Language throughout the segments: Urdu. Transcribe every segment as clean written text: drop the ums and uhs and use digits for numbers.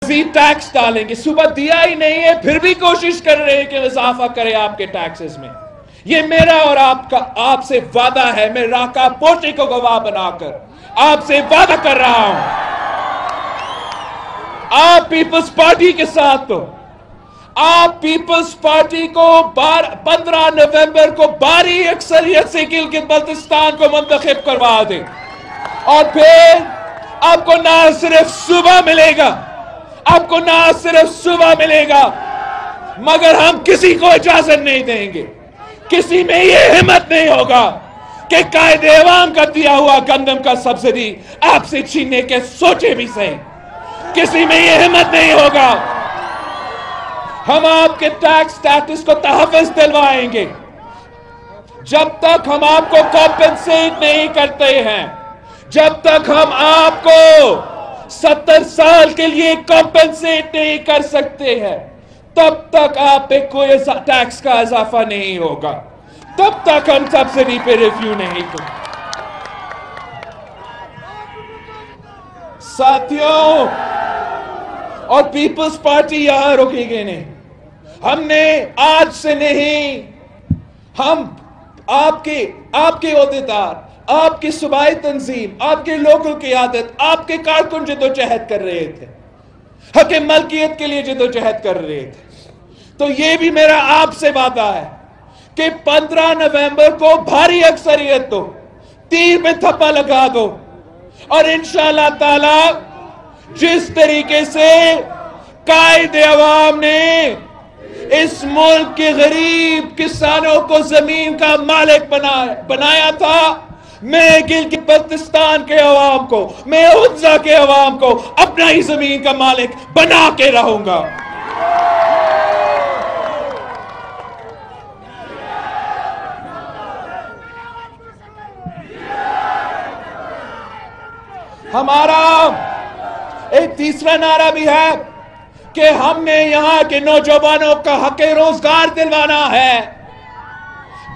مزید ٹیکس ڈالیں گے. صبح دیا ہی نہیں ہے پھر بھی کوشش کر رہے ہیں کہ اضافہ کرے آپ کے ٹیکسز میں. یہ میرا اور آپ سے وعدہ ہے. میں راکا پوٹی کو گواہ بنا کر آپ سے وعدہ کر رہا ہوں، آپ پیپلز پارٹی کے ساتھ تو آپ پیپلز پارٹی کو 15 نومبر کو بھاری اکثریت سے گلگت بلتستان کو منتخب کروا دیں، اور پھر آپ کو نہ صرف صوبہ ملے گا، آپ کو نہ صرف صوبہ ملے گا، مگر ہم کسی کو اجازت نہیں دیں گے، کسی میں یہ ہمت نہیں ہوگا کہ قائد عوام کا دیا ہوا گندم کا سبسڈی آپ سے چھیننے کے سوچے بھی صحیح. کسی میں یہ ہمت نہیں ہوگا. ہم آپ کے ٹیکس سٹیٹس کو تحفظ دلوائیں گے جب تک ہم آپ کو کمپنسیٹ نہیں کرتے ہیں، جب تک ہم آپ کو 70 سال کے لیے کمپنسیٹ نہیں کر سکتے ہیں، تب تک آپ پہ کوئی ٹیکس کا اضافہ نہیں ہوگا، تب تک ہم سبسڈی پہ ریویو نہیں کریں. ساتھیوں اور پیپلز پارٹی یہاں رکے گے نہیں. ہم نے آج سے نہیں، ہم آپ کے عہدیدار، آپ کی صوبائی تنظیم، آپ کے لوگوں کی قیادت، آپ کے کارکن جدوجہد کر رہے تھے، حق ملکیت کے لیے جدوجہد کر رہے تھے. تو یہ بھی میرا آپ سے وعدہ ہے کہ 15 نومبر کو بھاری اکثریت دو، تیر میں تھپا لگا دو، اور انشاءاللہ تعالی جس طریقے سے قائد عوام نے اس ملک کے غریب کسانوں کو زمین کا مالک بنایا تھا، میں گلگت بلتستان کے عوام کو، میں حنزہ کے عوام کو اپنا ہی زمین کا مالک بنا کے رہوں گا. ہمارا ایک تیسرا نعرہ بھی ہے کہ ہم نے یہاں کے نوجوانوں کا حق روزگار دلوانا ہے.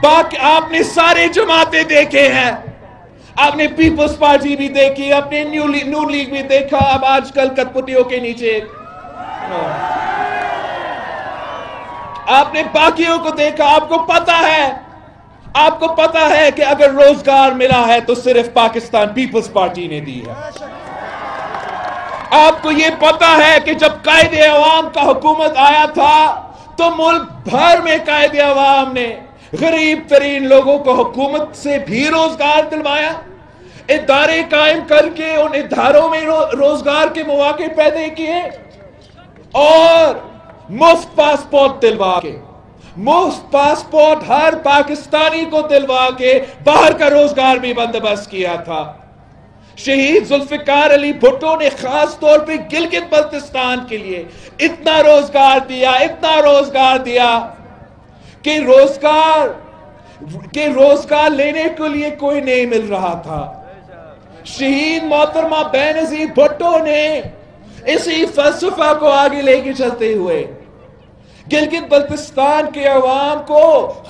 باقی آپ نے سارے جماعتیں دیکھے ہیں، آپ نے پیپلز پارٹی بھی دیکھی، آپ نے نون لیگ بھی دیکھا، اب آج کل کٹپٹیوں کے نیچے آپ نے باقیوں کو دیکھا. آپ کو پتا ہے کہ اگر روزگار ملا ہے تو صرف پاکستان پیپلز پارٹی نے دی ہے. آپ کو یہ پتا ہے کہ جب قائد عوام کا حکومت آیا تھا تو ملک بھر میں قائد عوام نے غریب ترین لوگوں کو حکومت سے بھی روزگار دلوایا، ادارے قائم کر کے ان اداروں میں روزگار کے مواقع پیدا کیے، اور مفت پاسپورٹ دلوا کے، مفت پاسپورٹ ہر پاکستانی کو دلوا کے باہر کا روزگار بھی بندوبست کیا تھا. شہید ذوالفقار علی بھٹو نے خاص طور پہ گلگت بلتستان کے لیے اتنا روزگار دیا کہ روزگار لینے کے لیے کوئی نہیں مل رہا تھا. شہید محترمہ بینظیر بھٹو نے اسی فلسفہ کو آگے لے کے چلتے ہوئے گلگت بلتستان کے عوام کو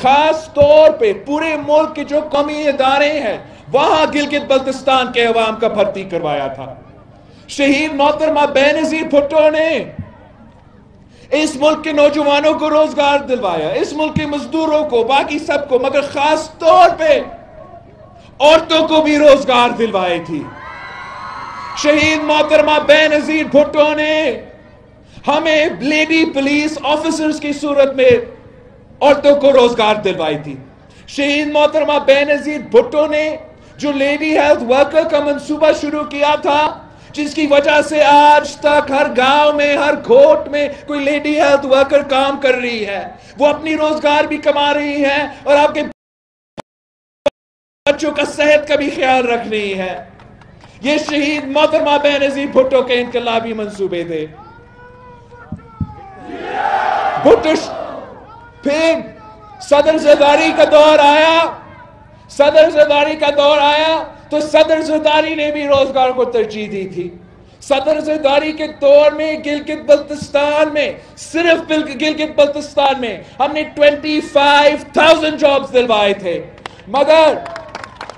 خاص طور پہ پورے ملک کے جو قومی ادارے ہیں وہاں گلگت بلتستان کے عوام کا بھرتی کروایا تھا. شہید محترمہ بینظیر بھٹو نے اس ملک کے نوجوانوں کو روزگار دلوایا، اس ملک کے مزدوروں کو، باقی سب کو، مگر خاص طور پہ عورتوں کو بھی روزگار دلوائے تھی. شہید محترمہ بینظیر بھٹو نے ہمیں لیڈی پولیس آفیسرز کی صورت میں عورتوں کو روزگار دلوائی تھی. شہید محترمہ بینظیر بھٹو نے جو لیڈی ہیلتھ ورکر کا منصوبہ شروع کیا تھا، جس کی وجہ سے آج تک ہر گاؤں میں، ہر کھوٹ میں کوئی لیڈی ہیلتھ ورکر کام کر رہی ہے، وہ اپنی روزگار بھی کما رہی ہے اور آپ کے بچوں کا صحت کا بھی خیال رکھ رہی ہے. یہ شہید محترمہ بینظیر بھٹو کے انقلابی منصوبے تھے. پھر صدر زرداری کا دور آیا تو صدر زرداری نے بھی روزگار کو ترجیح دی تھی. صدر زرداری کے دور میں گلگت بلتستان میں، صرف گلگت بلتستان میں ہم نے 25,000 جابز دلوائے تھے، مگر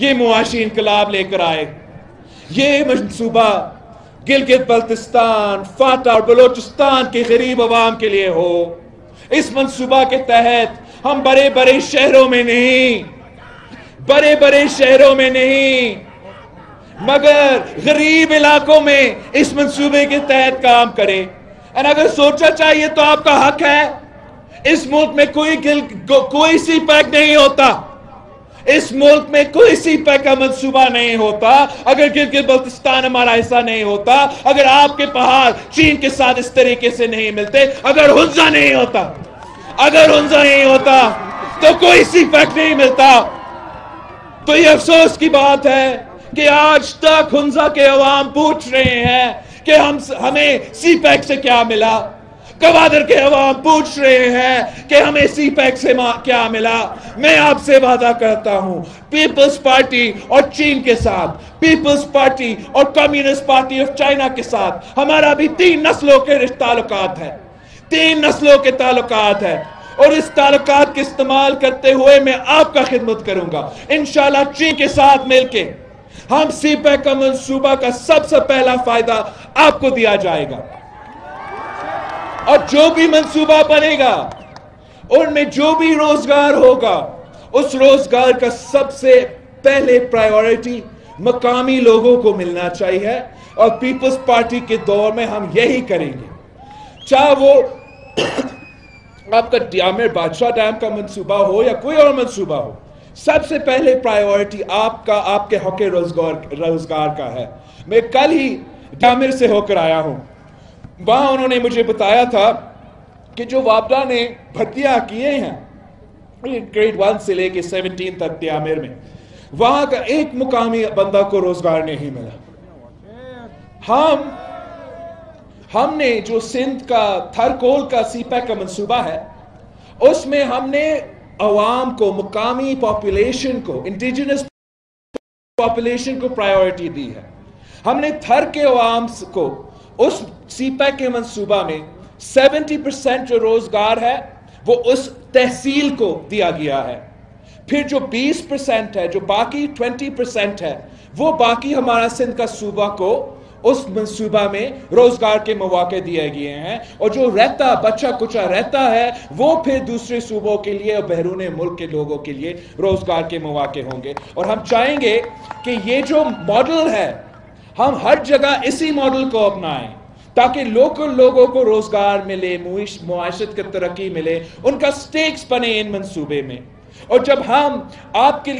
یہ معاشی انقلاب لے کر آئے. یہ منصوبہ گلگت بلتستان، فاٹا اور بلوچستان کے غریب عوام کے لیے ہو. اس منصوبہ کے تحت ہم بڑے بڑے شہروں میں نہیں مگر غریب علاقوں میں اس منصوبے کے تحت کام کریں. اور اگر سوچا چاہیے تو آپ کا حق ہے. اس ملک میں کوئی سی پیک نہیں ہوتا. اس ملک میں کوئی سی پیک کا منصوبہ نہیں ہوتا اگر گلگت بلتستان ہمارا حصہ نہیں ہوتا، اگر آپ کے پہاڑ چین کے ساتھ اس طریقے سے نہیں ملتے، اگر ہنزا نہیں ہوتا تو کوئی سی پیک نہیں ملتا. تو یہ افسوس کی بات ہے کہ آج تک ہنزا کے عوام پوچھ رہے ہیں کہ ہمیں سی پیک سے کیا ملا. گوادر کے عوام پوچھ رہے ہیں کہ ہمیں سی پیک سے کیا ملا. میں آپ سے وعدہ کرتا ہوں، پیپلز پارٹی اور چین کے ساتھ، پیپلز پارٹی اور کمیونسٹ پارٹی آف چائنا کے ساتھ ہمارا بھی 3 نسلوں کے تعلقات ہیں. اور اس تعلقات کے استعمال کرتے ہوئے میں آپ کا خدمت کروں گا. انشاءاللہ چین کے ساتھ مل کے ہم سی پیک کا منصوبہ کا سب سے پہلا فائدہ آپ کو دیا جائے گا. اور جو بھی منصوبہ بنے گا ان میں جو بھی روزگار ہوگا، اس روزگار کا سب سے پہلے پرائیورٹی مقامی لوگوں کو ملنا چاہیے. اور پیپلز پارٹی کے دور میں ہم یہی کریں گے. چاہے وہ آپ کا ڈیامر بادشاہ ڈیم کا منصوبہ ہو یا کوئی اور منصوبہ ہو، سب سے پہلے پرائیورٹی آپ کے حق روزگار کا ہے. میں کل ہی ڈیامر سے ہو کر آیا ہوں. وہاں انہوں نے مجھے بتایا تھا کہ جو وابڈا نے بھرتیاں کیے ہیں گریڈ 1 سے لے کے 17 تک ڈیامر میں، وہاں کا ایک مقامی بندہ کو روزگار نہیں ملا. ہم نے جو سندھ کا تھرکول کا سی پیک کا منصوبہ ہے، اس میں ہم نے عوام کو، مقامی پاپولیشن کو، انڈیجنس پاپولیشن کو پرائیورٹی دی ہے. ہم نے تھر کے عوام کو اس سی پیک کے منصوبہ میں 70% جو روزگار ہے وہ اس تحصیل کو دیا گیا ہے. پھر جو 20% ہے، جو باقی 20% ہے، وہ باقی ہمارا سندھ کا صوبہ کو اس منصوبہ میں روزگار کے مواقع دیے گئے ہیں. اور جو بچہ کچا رہتا ہے وہ پھر دوسرے صوبوں کے لیے اور بیرون ملک کے لوگوں کے لیے روزگار کے مواقع ہوں گے. اور ہم چاہیں گے کہ یہ جو ماڈل ہے ہم ہر جگہ اسی ماڈل کو اپنائیں تاکہ لوکل لوگوں کو روزگار ملے، معاشرت کی ترقی ملے، ان کا سٹیکس بنے ان منصوبے میں. اور جب ہم آپ کے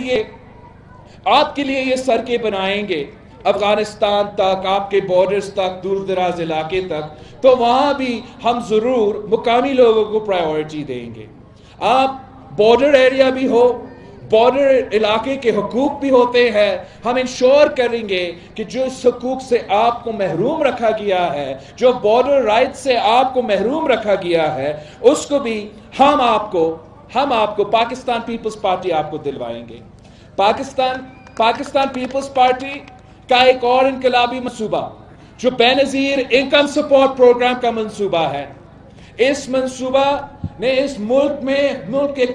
لیے یہ سڑکیں بنائیں گے افغانستان تک، آپ کے بارڈرز تک، دور دراز علاقے تک، تو وہاں بھی ہم ضرور مقامی لوگوں کو پرائیورٹی دیں گے. آپ بارڈر ایریا بھی ہو، بارڈر علاقے کے حقوق بھی ہوتے ہیں. ہم انشور کریں گے کہ جو اس حقوق سے آپ کو محروم رکھا گیا ہے، جو بارڈر رائٹ سے آپ کو محروم رکھا گیا ہے، اس کو بھی ہم آپ کو پاکستان پیپلز پارٹی آپ کو دلوائیں گے. پاکستان پیپلز پارٹی کا ایک اور انقلابی منصوبہ جو بے نظیر انکم سپورٹ پروگرام کا منصوبہ ہے. اس منصوبہ نے اس ملک کے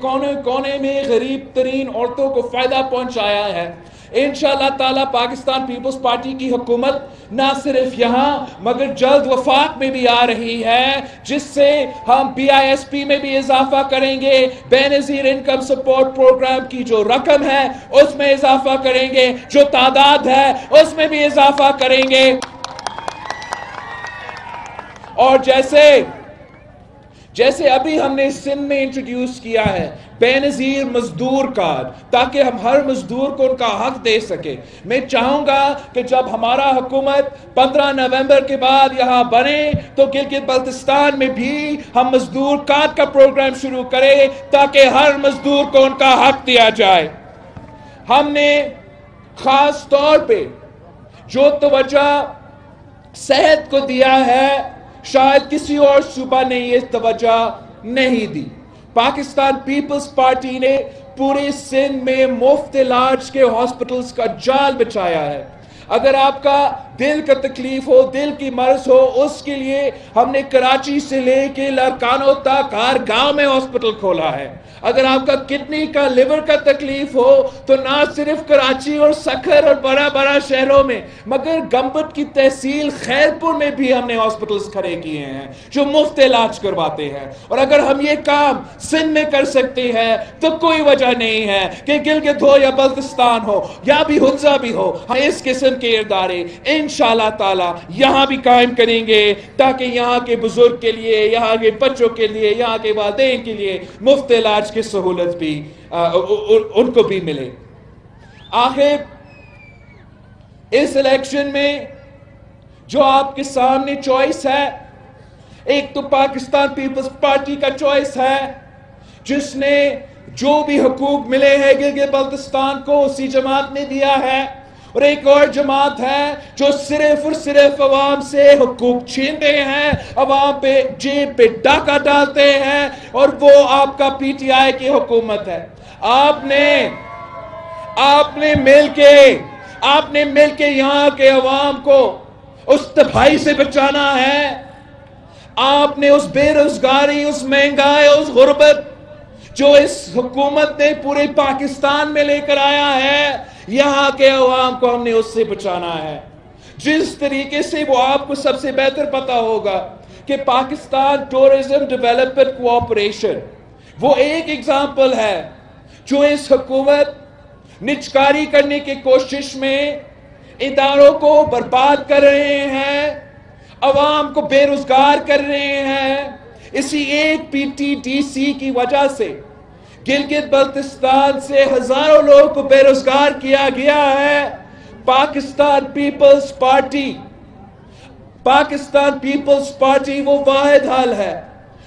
کونے میں غریب ترین عورتوں کو فائدہ پہنچایا ہے. انشاءاللہ تعالی پاکستان پیپلز پارٹی کی حکومت نہ صرف یہاں مگر جلد وفاق میں بھی آ رہی ہے، جس سے ہم BISP میں بھی اضافہ کریں گے. بے نظیر انکم سپورٹ پروگرام کی جو رقم ہے اس میں اضافہ کریں گے، جو تعداد ہے اس میں بھی اضافہ کریں گے. اور جیسے ابھی ہم نے سندھ میں انٹروڈیوس کیا ہے بے نظیر مزدور کارڈ، تاکہ ہم ہر مزدور کو ان کا حق دے سکے. میں چاہوں گا کہ جب ہمارا حکومت 15 نومبر کے بعد یہاں بنے تو گلگت بلتستان میں بھی ہم مزدور کارڈ کا پروگرام شروع کریں تاکہ ہر مزدور کو ان کا حق دیا جائے. ہم نے خاص طور پہ جو توجہ صحت کو دیا ہے شاید کسی اور صوبہ نے یہ توجہ نہیں دی. پاکستان پیپلز پارٹی نے پورے سندھ میں مفت علاج کے ہاسپٹلز کا جال بچایا ہے. اگر آپ کا دل کا تکلیف ہو, دل کی مرض ہو, اس کے لیے ہم نے کراچی سے لے کے لارکانو تک ہر گاؤں میں ہاسپٹل کھولا ہے. اگر آپ کا کڈنی کا, لیور کا تکلیف ہو تو نہ صرف کراچی اور سکھر اور بڑا بڑا شہروں میں مگر گمبٹ کی تحصیل خیرپور میں بھی ہم نے ہاسپٹلز کھڑے کیے ہیں جو مفت علاج کرواتے ہیں. اور اگر ہم یہ کام سندھ میں کر سکتے ہیں تو کوئی وجہ نہیں ہے کہ گلگت ہو یا بلتستان ہو یا بھی حنزہ بھی ہو, ہم اس قسم کے ادارے انشاءاللہ تعالی یہاں بھی قائم کریں گے تاکہ یہاں کے بزرگ کے لیے, یہاں کے بچوں کے لیے, یہاں کے والدین کے لیے مفت علاج کی سہولت بھی ان کو بھی ملے. آخر اس الیکشن میں جو آپ کے سامنے چوائس ہے, ایک تو پاکستان پیپلز پارٹی کا چوائس ہے جس نے جو بھی حقوق ملے ہیں گلگت بلتستان کو اسی جماعت نے دیا ہے, اور ایک اور جماعت ہے جو صرف اور صرف عوام سے حقوق چھینتے ہیں, عوام پہ جیب پہ ڈاکہ ڈالتے ہیں, اور وہ آپ کا پی ٹی آئی کی حکومت ہے. آپ نے مل کے یہاں کے عوام کو اس تباہی سے بچانا ہے. آپ نے اس بے روزگاری, اس مہنگائی, اس غربت جو اس حکومت نے پورے پاکستان میں لے کر آیا ہے, یہاں کے عوام کو ہم نے اس سے بچانا ہے. جس طریقے سے وہ آپ کو سب سے بہتر پتا ہوگا کہ پاکستان ٹورزم ڈیولپمنٹ کوآپریشن وہ ایک ایگزامپل ہے جو اس حکومت نجکاری کرنے کی کوشش میں اداروں کو برباد کر رہے ہیں, عوام کو بے روزگار کر رہے ہیں. اسی ایک پی ٹی ڈی سی کی وجہ سے گلگت بلتستان سے ہزاروں لوگوں کو بے روزگار کیا گیا ہے. پاکستان پیپلز پارٹی وہ واحد حل ہے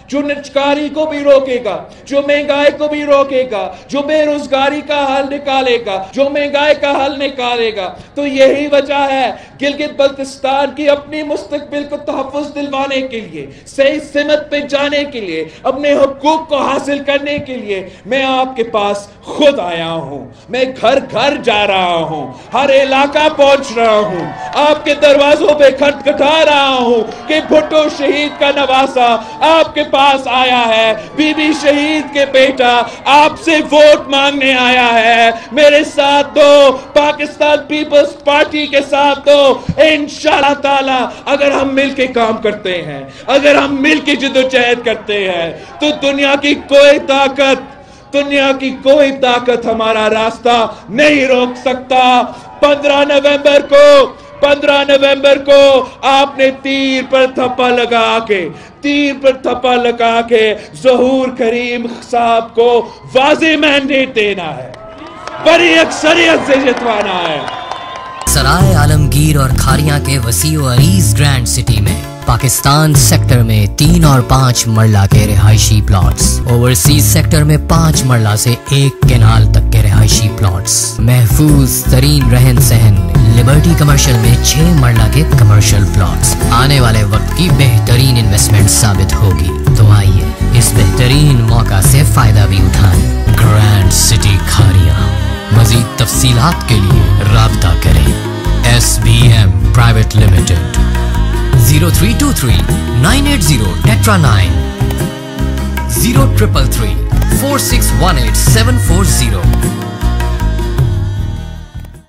جو نجکاری کو بھی روکے گا, جو مہنگائی کو بھی روکے گا, جو بے روزگاری کا حل نکالے گا, جو مہنگائی کا حل نکالے گا. تو یہی وجہ ہے گلگت بلتستان کی اپنی مستقبل کو تحفظ دلوانے کے لیے, صحیح سمت پہ جانے کے لیے, اپنے حقوق کو حاصل کرنے کے لیے میں آپ کے پاس خود آیا ہوں. میں گھر گھر جا رہا ہوں, ہر علاقہ پہنچ رہا ہوں, آپ کے دروازوں پہ کھٹکھٹا رہا ہوں کہ بھٹو شہید کا نواسا آپ کے پاس آیا ہے, بی بی شہید کے بیٹا آپ سے ووٹ مانگنے آیا ہے. میرے ساتھ دو, پاکستان پیپلز پارٹی کے ساتھ دو. انشاءاللہ تعالی اگر ہم مل کے کام کرتے ہیں, اگر ہم مل کے جدوجہد کرتے ہیں تو دنیا کی کوئی طاقت ہمارا راستہ نہیں روک سکتا. 15 نومبر کو آپ نے تیر پر تھپا لگا کے ظہور کریم صاحب کو واضح مینڈیٹ دینا ہے, بڑی اکثریت سے جتوانا ہے. سرائے عالمگیر اور کھاریاں کے وسیع و عریض گرینڈ سٹی میں پاکستان سیکٹر میں 3 اور 5 مرلہ کے رہائشی پلاٹس, اوورسیز سیکٹر میں 5 مرلہ سے 1 کینال تک کے رہائشی پلاٹس, محفوظ ترین رہن سہن لبرٹی کمرشل میں 6 مرلہ کے کمرشل پلاٹس آنے والے وقت کی بہترین انویسٹمنٹ ثابت ہوگی. تو آئیے اس بہترین موقع سے فائدہ بھی اٹھائیں. Grand city Kharian. مزید تفصیلات کے لیے رابطہ کریں. SBM private limited 0323 980 Tetra 9 0333 4618 740